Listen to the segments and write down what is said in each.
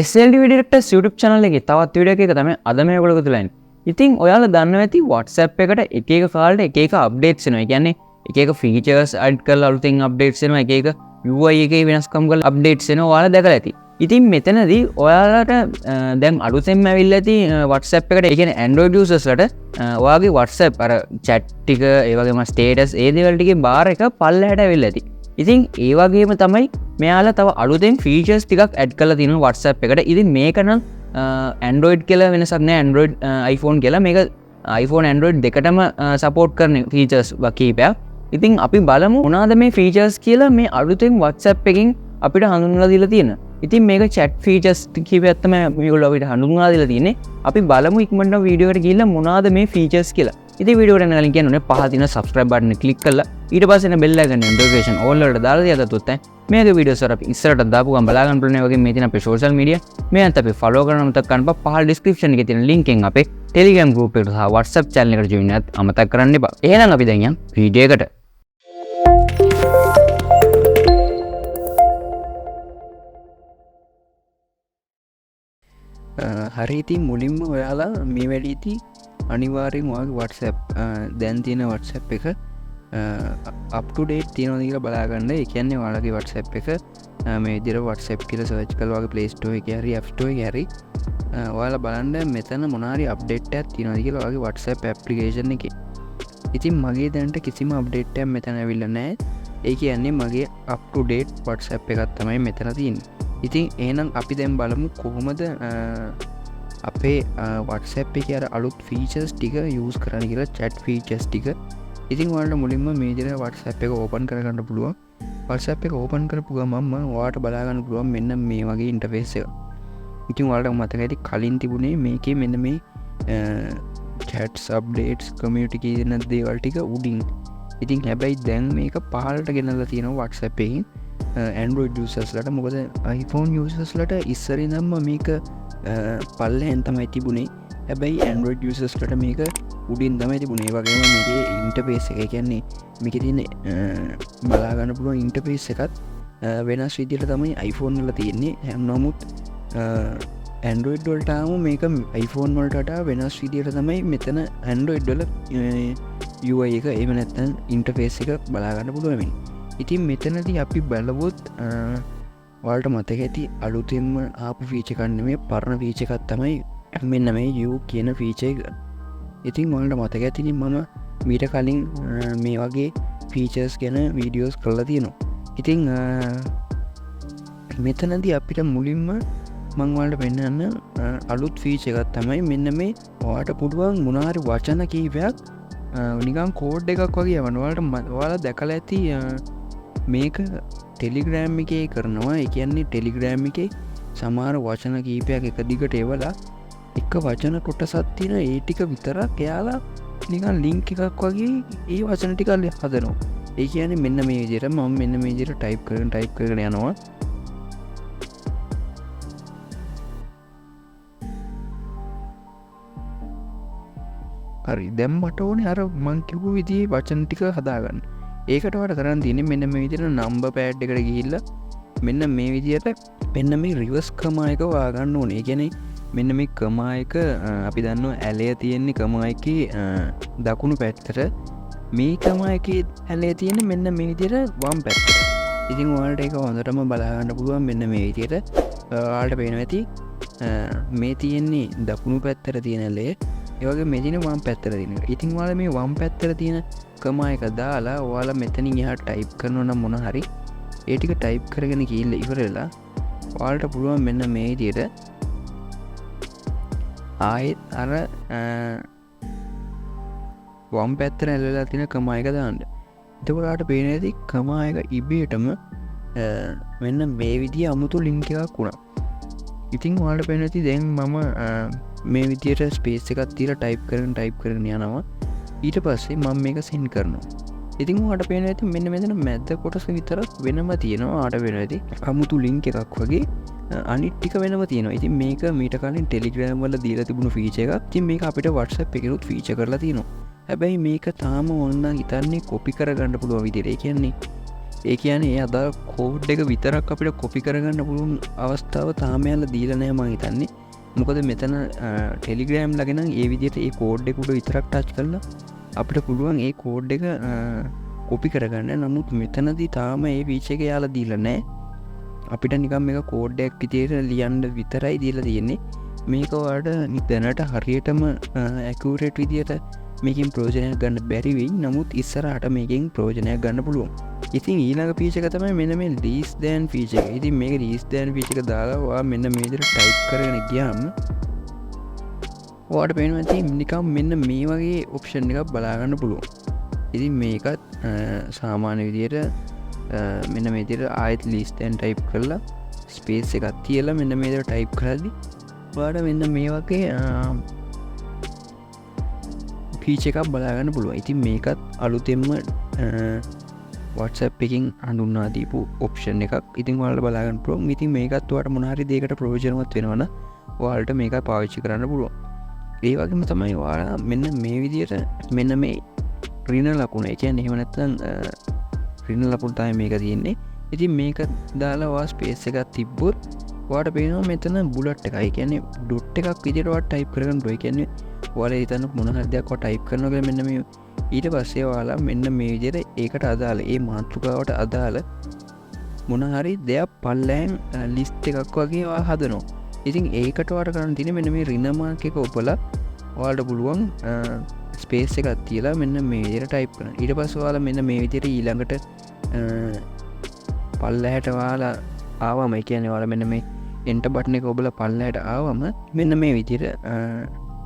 SLD Directors YouTube channel එකේ තවත් video එකක තමයි අද මේ ඔයගොල්ලෝ තුලා ඉන්නේ. ඉතින් ඔයාලා දන්නවා ඇති WhatsApp එකට එක එක කාලෙට එක එක අප්ඩේට්ස් එනවා. ඒ කියන්නේ එක එක ෆීචර්ස් ඇඩ් කරලා අලුතෙන් අප්ඩේට්ස් එනවා. එක එක UI එකේ වෙනස්කම් කරලා අප්ඩේට්ස් එනවා. ඔයාලා දැකලා ඇති. ඉතින් මෙතනදී ඔයාලට දැන් අලුතෙන්ම ඇවිල්ලා ඇති WhatsApp එකට ඒ කියන්නේ Android users ලට ඔයාගේ WhatsApp අර chat ටික ඒ වගේම status ඒ දේවල් ටිකේ බාර් එක පල්ලෙහාට ඇවිල්ලා ඇති. ඉතින් ඒ වගේම තමයි මෙයාලා තව අලුතෙන් ෆීචර්ස් ටිකක් ඇඩ් කරලා තියෙනවා WhatsApp එකට. ඉතින් මේක නම් Android කියලා වෙනසක් නෑ. Android iPhone කියලා මේක iPhone Android දෙකටම support කරන features කීපයක්. ඉතින් අපි බලමු මොනවාද මේ features කියලා මේ අලුතෙන් WhatsApp එකකින් අපිට හඳුන්වලා දීලා තියෙනවා. ඉතින් මේක chat features කීපයක් තමයි මේගොල්ලෝ අපිට හඳුන්වලා දීලා තියෙන්නේ. අපි බලමු ඉක්මනට වීඩියෝ එකට ගිහිල්ලා මොනවාද මේ features කියලා. ඉතින් වීඩියෝ එකට යන කලින් කියන්න ඕනේ පහ තියෙන subscribe button එක click කරලා ඊට පස්සේ එන bell icon notification all වලට දාලා තියලා තුත්තේ මේකේ වීඩියෝස් වල අපි ඉස්සරහට දාපු ගමන් බලා ගන්න පුළුවන්. ඒ වගේ මේ තියෙන අපේ social media මේකට අපි follow කරන්න මතක කරන්න බා. පහළ description එකේ තියෙන link එකෙන් අපේ Telegram group එකට සහ WhatsApp channel එකට join වෙන්නත් අමතක කරන්න එපා. එහෙනම් අපි දැන් යන් වීඩියෝ එකට. හරි ඉතින් මුලින්ම ඔයාලා මේ වැඩිති අනිවාර්යෙන් ඔයාගේ WhatsApp දැන් තියෙන WhatsApp එක up to date තියෙනවද කියලා බලාගන්න. ඒ කියන්නේ ඔයාලගේ WhatsApp එක මේ විදිහට WhatsApp කියලා search කරලා ඔයාගේ Play Store එකේ හරි App Store එකේ හරි ඔයාලා බලන්න මෙතන මොන හරි update එකක් තියෙනවද කියලා ඔයාගේ WhatsApp application එකේ. ඉතින් මගේ දැනට කිසිම update එකක් මෙතන ඇවිල්ලා නැහැ. ඒ කියන්නේ මගේ up to date WhatsApp එකක් තමයි මෙතන තියෙන්නේ. ඉතින් එහෙනම් අපි දැන් බලමු කොහොමද අපේ WhatsApp එකේ අර අලුත් features ටික use කරන්න කියලා chat features ටික. ඉතින් ඔයාලට මුලින්ම මේ විදිහට WhatsApp එක open කරගන්න පුළුවන්. WhatsApp එක open කරපු ගමන්ම ඔයාලට බලා ගන්න පුළුවන් මෙන්න මේ වගේ interface එක. ඉතින් ඔයාලට මතක ඇති කලින් තිබුණේ මේකේ මෙන්න මේ chats updates community කියන දේවල් ටික උඩින්. ඉතින් හැබැයි දැන් මේක පහළට ගෙනල්ලා තියෙනවා WhatsApp එකෙන් Android users ලට. මොකද iPhone users ලට ඉස්සරින් නම් මේක පල්ලෙහෙන් තමයි තිබුණේ. හැබැයි Android users ලට මේක උඩින් තමයි තිබුණේ. ඒ වගේම මේකේ interface එක කියන්නේ මේකේ තියෙන බලා ගන්න පුළුවන් interface එකත් වෙනස් විදිහට තමයි iPhone වල තියෙන්නේ. නමුත් Android වලට ආවම මේක iPhone වලට වඩා වෙනස් විදිහට තමයි මෙතන Android වල UI එක එහෙම නැත්නම් interface එක බලා ගන්න පුළුවන් වෙන්නේ. ඉතින් මෙතනදී අපි බලවොත් ඔයාලට මතක ඇති අලුතෙන්ම ආපු ෆීචර් එකක් නෙමෙයි පරණ ෆීචර් එකක් තමයි මෙන්න මේ U කියන ෆීචර් එක. ඉතින් ඔයාලට මතක ඇතිනේ මම මීට කලින් මේ වගේ ෆීචර්ස් ගැන වීඩියෝස් කරලා තියෙනවා. ඉතින් මෙතනදී අපිට මුලින්ම මම ඔයාලට පෙන්නන්න අලුත් ෆීචර් එකක් තමයි මෙන්න මේ ඔයාලට පුළුවන් මොන හරි වචන කීපයක් නිකන් කෝඩ් එකක් වගේ යවන්න. ඔයාලා දැකලා ඇති මේක ටෙලිග්‍රෑම් එකේ කරනවා. ඒ කියන්නේ ටෙලිග්‍රෑම් එකේ සමහර වචන කීපයක් එක දිගට එවලා එක වචන කොටසක් තියෙන ඒ ටික විතරක් එයාලා නිකන් ලින්ක් එකක් වගේ ඒ වචන ටික හදනවා. ඒ කියන්නේ මෙන්න මේ විදිහට මම මෙන්න මේ විදිහට ටයිප් කරගෙන යනවා. හරි දැන් මට ඕනේ අර මං කිව්ව විදිහේ වචන ටික හදාගන්න. ඒකට වට කරන්න තියෙන්නේ මෙන්න මේ විදිහට නම්බර් පෑඩ් එකට ගිහිල්ලා මෙන්න මේ විදිහට මෙන්න මේ රිවර්ස් කමා එක වාගන්න ඕනේ. ඒ කියන්නේ මෙන්න මේ කමා එක අපි දන්නවා ඇලය තියෙන්නේ කමා එකේ දකුණු පැත්තට. මේ කමා එකේ ඇලය තියෙන්නේ මෙන්න මේ විදිහට වම් පැත්තට. ඉතින් ඔයාලට ඒක හොඳටම බලා ගන්න පුළුවන් මෙන්න මේ විදිහට. ඔයාලට පේනවා ඇති මේ තියෙන්නේ දකුණු පැත්තට තියෙන ඇලය. ඒ වගේ මෙදින වම් පැත්තට තියෙන. ඉතින් ඔයාලා මේ වම් පැත්තට තියෙන කමා එක දාලා ඔයාලා මෙතනින් එහාට ටයිප් කරනවා නම් මොන හරි ඒ ටික ටයිප් කරගෙන ගිහිල්ලා ඉවර වෙලා ඔයාලට පුළුවන් මෙන්න මේ විදිහට ආයෙත් අර වම් පැත්තට ඇලලා තියෙන කමා එක දාන්න. එතකොට ඔයාලට පේන ඇති කමා එක ඉබේටම මෙන්න මේ විදිහ අමුතු ලින්ක් එකක් වුණා. ඉතින් ඔයාලට පේන ඇති දැන් මම මේ විදියට ස්පේස් එකක් තියලා ටයිප් කරගෙන යනවා. ඊට පස්සේ මම මේක සෙන්ඩ් කරනවා. ඉතින් ඔයාලට පේනවා ඇති මෙන්න මෙතන මැද කොටස විතරක් වෙනම තියෙනවා. ඔයාලට වෙනවා ඇති අමුතු ලින්ක් එකක් වගේ අනිත් ටික වෙනම තියෙනවා. ඉතින් මේක මීට කලින් Telegram වල දීලා තිබුණු ෆීචර් එකක්. ඉතින් මේක අපිට WhatsApp එකේත් ෆීචර් කරලා තියෙනවා. හැබැයි මේක තාම ඕනනම් හිතන්නේ කොපි කරගන්න පුළුවන් විදියට. ඒ කියන්නේ ඒ කියන ඒ අද කෝඩ් එක විතරක් අපිට කොපි කරගන්න පුළුවන් අවස්ථාව තාමයාල දීලනෑ මං හිතන්නේ මොකද මෙතන ටෙලිග්‍රෑම් ලගෙන ඒ විදියට ඒ කෝඩ් එකුට විතරක් ටච් කරලා අපිට පුළුවන් ඒ කෝඩ් එක කොපි කරගන්න නමුත් මෙතනදී තාම ඒ වීච එක යාල දීල නෑ අපිට නිකම් එක කෝඩ්ඩයක් විතයට ලියන්ඩ විතරයි දීල තියෙන්නේ මේකවාට දැනට හරියටම ඇකරේට් විදියට මේකින් ප්‍රෝජනයක් ගන්න බැරිවෙයි නමුත් ඉස්සරහට මේකින් ප්‍රෝජනයක් ගන්න පුළුවන් ඉතින් ඊළඟ පීචක තමයි මෙන්න මේ ලීස් දෑන් පීච ඉතින් මේ රීස් දෑන් පිචක දාලාවා මෙන්න මේදර ටයිප් කරගෙන ගියාම වාට පේන ඇති නිකම් මෙන්න මේ වගේ ඔප්ෂන් එකක් බලාගන්න පුළුවන් ඉතින් මේකත් සාමාන්‍ය විදියට මෙන්න මේතිර ආයත් ලිස්තැන් ටයිප් කරලා ස්පේස් එකත් තියලා මෙන්න මේදර ටයිප් කරදි වාට මෙන්න මේ වගේ පීච එකක් බලාගන්න පුළුව ඉතින් මේකත් අලුතෙම්ම WhatsApp එකින් අඳුන්නාදීපු ඔප්ෂන් එකක් ඉතින් වල බලාගන්න පුරුවන් ඉතින් මේකත් වට මොනාරි දෙකට ප්‍රෝජනවත් වෙනවන වාල්ට මේක පාවිච්චි කරන්න පුළුවන් ඒ වගේම තමයි වාලා මෙන්න මේ විදියට මෙන්න මේ රින ලකුණ එක එහෙමනැත්තන් රින ලපුන්තාය මේක තියෙන්නේ ඉතින් මේක දාලාවා ස්පේස් එකක් තිබ්බොත් වාට පේනවා මෙතන බුලට් එකයි කියන්නේ ඩොට් එකක් විදිරවට ටයිප් කරගන්න ොයි කියන්නේ වල ඉතන්න මොනහදයක් ටයිප් කරනක මෙන්න මේ ඊට පස්සේ වාලා මෙන්න මේ විදිර ඒකට අදාල ඒ මාතෘකාවට අදාල මොනහරි දෙයක් පල්ලෑන් ලිස්ට එකක් වගේ හදනවා ඉතින් ඒකට වාට කරන්න තින මෙන්න මේ රිනමාක එක ඔපල වාල්ට පුළුවන් ස්පේස් එකත් තියලා මෙන්න මේ විදිර ටයිප් කරන ඊට පස්වාල මෙන්න මේ විදිර ඊළඟට පල්ලහැට වාලා ආවම එකන වාල මෙන්න මේ එන්ට බට්න එක ඔබල පල්ලයට ආවම මෙන්න මේ විදිර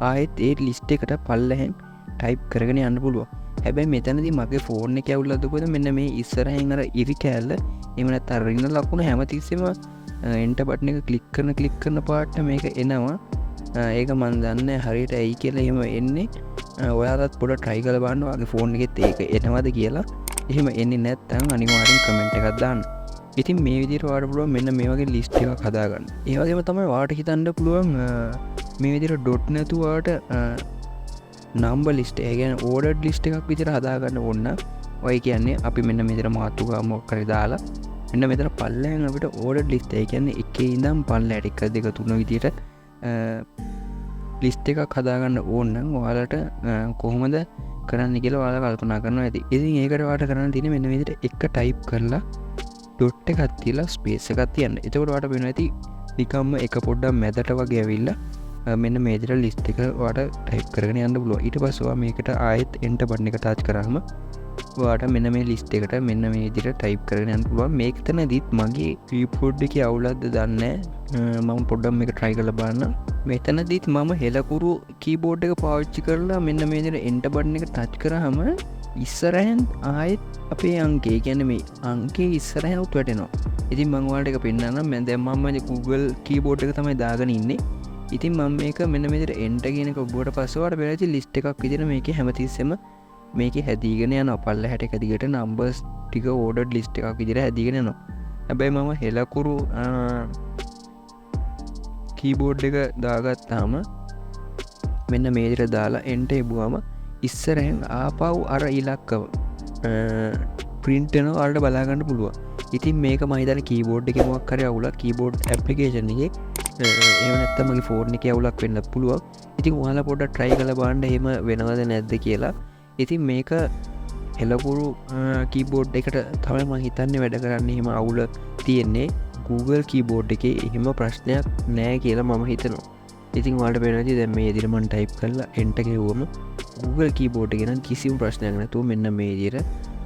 ආයෙත් ඒ ලිස්ට එකට පල්ලහැන් ටයිප් කරගෙන යන්න පුළුව හැබැයි මෙතනදි මගේ ෆෝර්න එක ඇවුල්ලදකොද මෙන්න මේ ඉස්සරහෙන් අර ඉරි කෑල්ල එමනත් අරන්න ලක්ුණ හැමතිස්සම එන්ට බට්න එක කලික් කරන පාට්ට මේක එනවා ඒක මන්දන්න හරියට ඇයි කියලා එහෙම එන්නේ ඔයාලත් පොඩ ට්‍රයි කල බන්න වගේ ෆෝන් එකෙත් ඒක එනවද කියලා එහෙම එන්නේ නැත්තම් අනිවාරෙන් කමෙන්ට් එකක් දාන්න ඉතින් මේ විදිර වාට පුළුව මෙන්න මේ වගේ ලිස්ට එක කදාගන්න ඒවගේම තමයි වාට හිතන්ඩ පුළුවන් මේ විදිර ඩොට් නැතුවාට නම්බ ලිස්ට ඒගැන ඕඩඩ් ලිස්ට එකක් විදිර හදාගන්න ඔන්න ඔය කියන්නේ අපි මෙන්න මෙතර මාතුකා මොක්කර දාලා මෙන්න මෙතර පල්ලෑන් අපිට ඕඩඩ් ලිස්ට ඒ කියන්නේ එක ඉදම් පල්ල ඇටික්ක දෙක තුන විදිට ලිස්ට එකක් හදාගන්න ඕන්නම් ඔයාලට කොහොමද කරන්න කියලා වාල කල්පනා කරන ඇති ඉතින් ඒකට වාට කරන්න තින මෙන්න විදිට එක ටයිප් කරලා ඩොට් එකත් තියලා ස්පේස් එකත් තියන්න එතකොට වාට වෙන ඇති නිකම්ම එක පොඩ්ඩම් මැදට වගේ ඇවිල්ලා මෙන්න මේදර ලිස්ට එක වාට ටයිප් කරගෙන යන්න පුළුව ඊට පස්වා මේකට ආයෙත් එන්ට බට්න එක තාච් කරහම වාට මෙන්න මේ ලිස්ට එකට මෙන්න මේ දිට ටයිප් කරගෙන යන්න පුළුව මේකතන දීත් මගේ ක්‍රීපෝඩ් එක අවුලද්ද දන්න මම පොඩ්ඩම් එක ට්‍රයි කල බන්න මෙතන දීත් මම හෙලකුරු කීබෝඩ් එක පාවිච්චි කරලා මෙන්න මේදර එන්ට බට්න එක ටච් කරහම ඉස්සරහැන් ආයෙත් අපේ අංකේ ගැන මේ අංකේ ඉස්සරහැනුත් වැටෙනවා ඉතින් මංවාට එක පෙන්න්න මැ දැම්මම Google කීබෝඩ් එක තමයි දාගෙන ඉන්නේ ඉතින් මම මේක මෙන්න මෙතර එන්ට කියනක ඔබට පස්සවට පෙරචි ලිස්ට එකක් විදිර මේක හැමතිස්සෙම මේක හැදීගෙන යන පල්ල හැට එකදිගට නම්බර්ස් ටික ඕඩඩ් ලිස්ට එකක් විදිර හැදිගෙන නවා හැබැයි මම හෙලකුරු කීබෝඩ් එක දාගත්තාම මෙන්න මේදිර දාලා එන්ට එබුවම ඉස්සරහැන් ආපව් අර ඉලක්කව ප්‍රින්ට්න අල්ට බලාගන්න පුළුව ඉතින් මේක මහිතන කීබෝඩ් එක මොක් කර අවුල කීබෝඩ් ඇපලිකේෂන්ගේ එමනත්තමගේ ෆෝර්ණ එක අවුලක් වෙන්න පුළුව ඉතින් වාල පොඩ ට්‍රයි කල බාන්ඩ හෙම වෙනවද නැද්ද කියලා ඉතින් මේක එලපුරු කීබෝඩ් එකට තමයි ම හිතන්නේ වැඩ කරන්න එහෙම අවුල තියෙන්නේ Google කීබෝඩ් එක එහෙම ප්‍රශ්නයක් නෑ කියලා මම හිතනවා ඉතින් වාට පෙනති දැ මේ දිරමන් ටයිප් කරලා එන්ටකෙවුවම Google කීබෝඩ් ගෙන කිසිම ප්‍රශ්නයක් නැතුව මෙන්න මේ දිර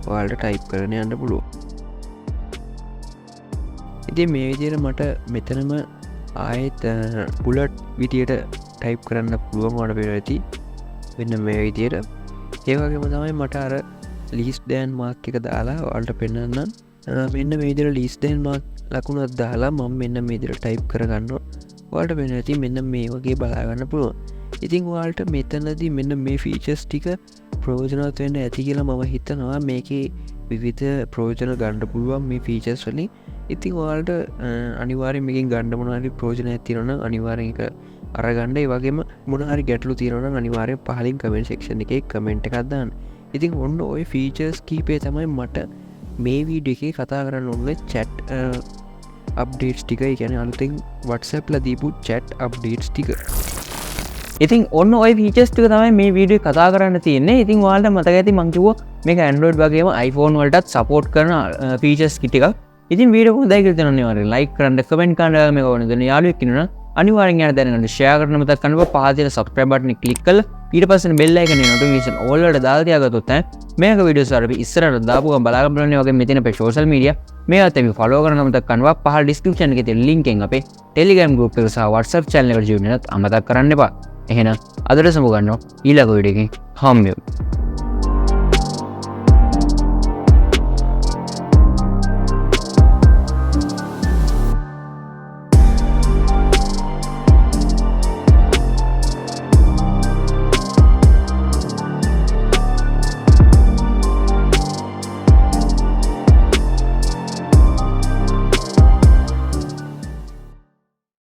වාල්ට ටයිප් කරන යන්න පුළුව ඉති මේ විදිර මට මෙතනම ආයෙත් පුලට් විදියට ටයිප් කරන්න පුළුවන් වට පෙරඇති වෙන්න මේ විදියට ඒවගේම තමයි මට අර ලිස් දෑන් මාක් එක දාලා වල්ට පෙන්න්න මෙන්න මේදිර ලිස් දෑන් මාක් ලකුණත් දාලා මම මෙන්න මේදිර ටයිප් කරගන්න වාට පෙන ඇති මෙන්න මේ වගේ බලාගන්න පුළුවන් ඉතින් වාල්ට මෙතනදී මෙන්න මේ ෆීචස් ටික ප්‍රෝජනත් වෙන්න ඇති කියලා මම හිතනවා මේකේ විවිධ ප්‍රෝජන ගණ්ඩ පුළුවන් මේ ෆීචස් වලින් ඉතින් වාල්ට අනිවාරය මේකින් ගණ්ඩ මොනාරි ප්‍රෝජන ඇතිරන අනිවාරක අරගණ්ඩ වගේම මොනහරි ගැටලු තිරන අනිවාරය පහලින් කමෙන්ට ෙක්ෂණ එක කමෙන්ට් එකක්දන්න ඉතින් ඔන්න ඔය ෆීචර්ස් කීපේ තමයි මට මේ වීඩියෝ එකේ කතා කරන්න ඕනේ චැට් අප්ඩේට්ස් ටික. ඒ කියන්නේ අලුතෙන් WhatsApp ලා දීපු chat updates ටික. ඉතින් ඔන්න ඔය ෆීචර්ස් ටික තමයි මේ වීඩියෝ එකේ කතා කරන්න තියෙන්නේ. ඉතින් ඔයාලට මතක ඇති මං කිව්වා මේක Android වගේම iPhone වලටත් support කරන ෆීචර්ස් ටික. ඉතින් වීඩියෝ එක හොඳයි කියලා තනන්නේ අනිවාර්යෙන් like කරන්න, comment කරන්න, මේක ඕන දෙන යාළුවෙක් ඉන්නවා අනිවාර්යෙන් යාර දැනගන්න, share කරන්න මතක් කරන්න. පහත තියෙන subscribe button එක click කරලා ඊට පස්සේ bell icon එක notification all වලට දාලා තියාගත්තොත් මේක වීඩියෝස් වල අපි ඉස්සරහට දාපු ගමන් බලාගන්න බලන්නේ වගේ මෙතන අපේ social media මේවත් අපි follow කරන්න මතක් කරනවා. පහළ description එකේ තියෙන link එකෙන් අපේ Telegram group එක සහ WhatsApp channel එකට join වෙන්නත් අමතක කරන්න එපා. එහෙනම් අදට සමු ගන්නවා ඊළඟ වීඩියෝ එකකින් හම්බෙමු.